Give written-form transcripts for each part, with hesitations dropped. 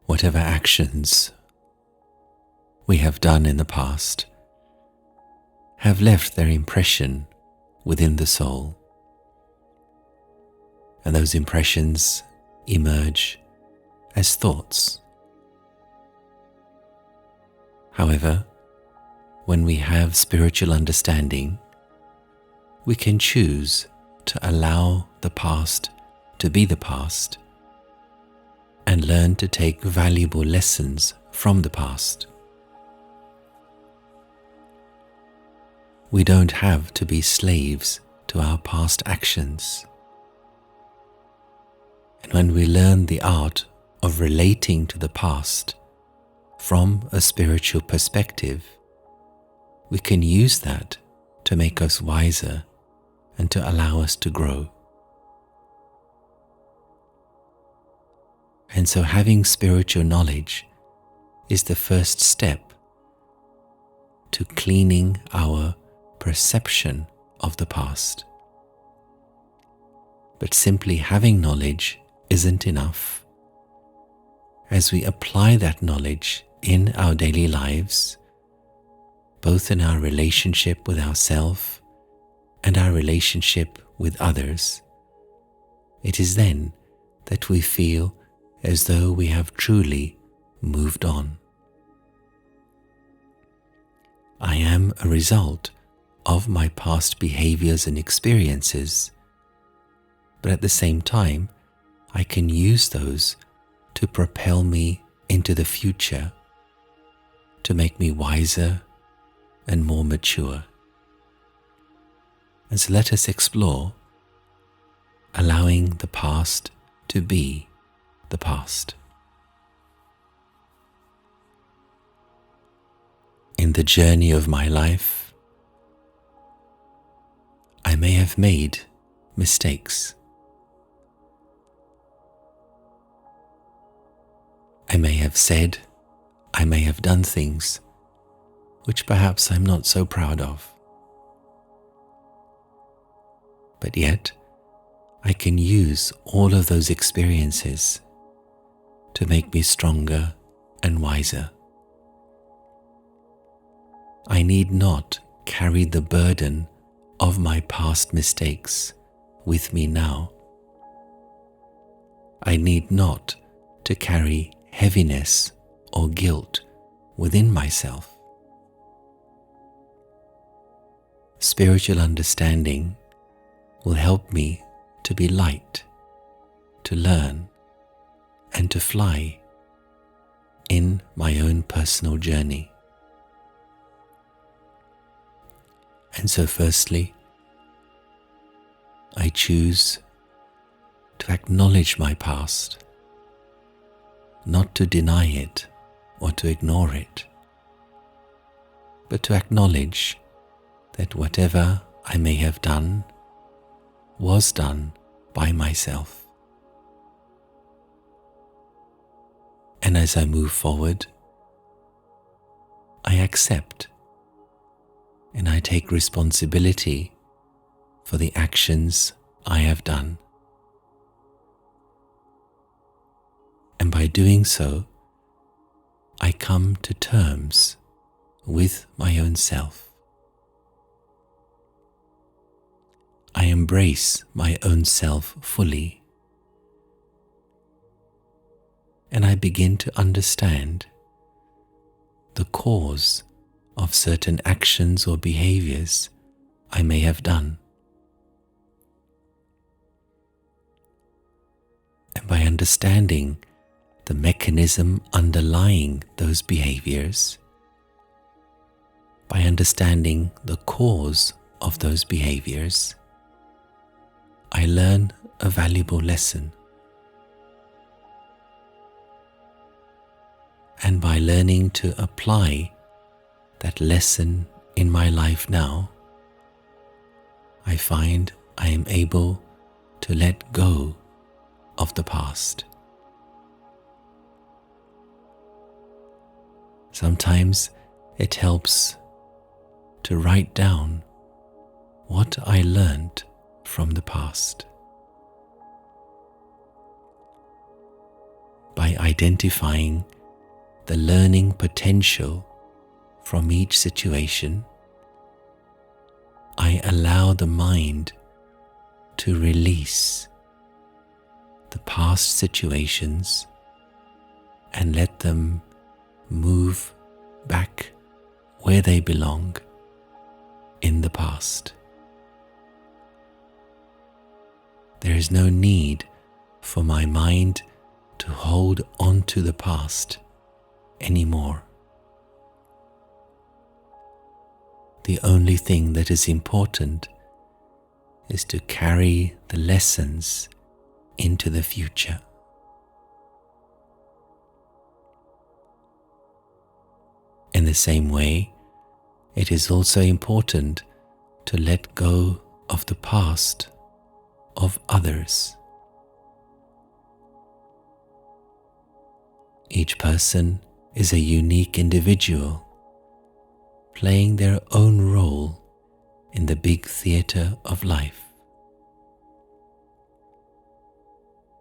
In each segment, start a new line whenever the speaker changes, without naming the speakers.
whatever actions we have done in the past have left their impression within the soul, and those impressions emerge as thoughts. However, when we have spiritual understanding, we can choose to allow the past to be the past and learn to take valuable lessons from the past. We don't have to be slaves to our past actions. And when we learn the art of relating to the past from a spiritual perspective, we can use that to make us wiser and to allow us to grow. And so having spiritual knowledge is the first step to cleaning our perception of the past. But simply having knowledge isn't enough. As we apply that knowledge in our daily lives, both in our relationship with ourselves and our relationship with others, it is then that we feel as though we have truly moved on. I am a result of my past behaviors and experiences, but at the same time, I can use those to propel me into the future, to make me wiser and more mature. And so let us explore allowing the past to be the past. In the journey of my life, I may have made mistakes. I may have said, I may have done things which perhaps I'm not so proud of. But yet, I can use all of those experiences to make me stronger and wiser. I need not carry the burden of my past mistakes with me now. I need not to carry heaviness or guilt within myself. Spiritual understanding will help me to be light, to learn, and to fly in my own personal journey. And so firstly, I choose to acknowledge my past, not to deny it or to ignore it, but to acknowledge that whatever I may have done was done by myself. And as I move forward, I accept and I take responsibility for the actions I have done. And by doing so, I come to terms with my own self. I embrace my own self fully, and I begin to understand the cause of certain actions or behaviors I may have done. And by understanding the mechanism underlying those behaviors, by understanding the cause of those behaviors, I learn a valuable lesson. And by learning to apply that lesson in my life now, I find I am able to let go of the past. Sometimes it helps to write down what I learned from the past. by identifying the learning potential from each situation, I allow the mind to release the past situations and let them move back where they belong in the past. There is no need for my mind to hold on to the past anymore. The only thing that is important is to carry the lessons into the future. In the same way, it is also important to let go of the past of others. Each person is a unique individual, playing their own role in the big theatre of life.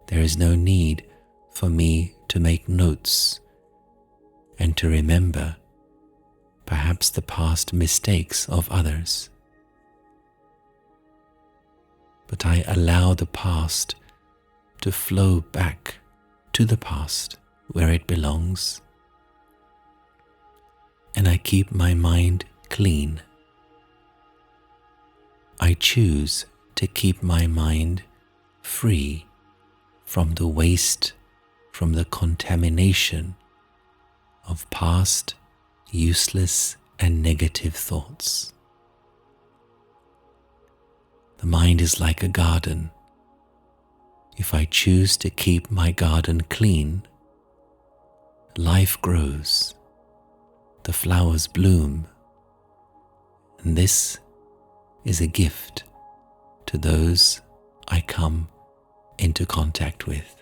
There is no need for me to make notes and to remember perhaps the past mistakes of others. But I allow the past to flow back to the past where it belongs, and I keep my mind clean. I choose to keep my mind free from the waste, from the contamination of past useless and negative thoughts. The mind is like a garden. If I choose to keep my garden clean, life grows, the flowers bloom, and this is a gift to those I come into contact with.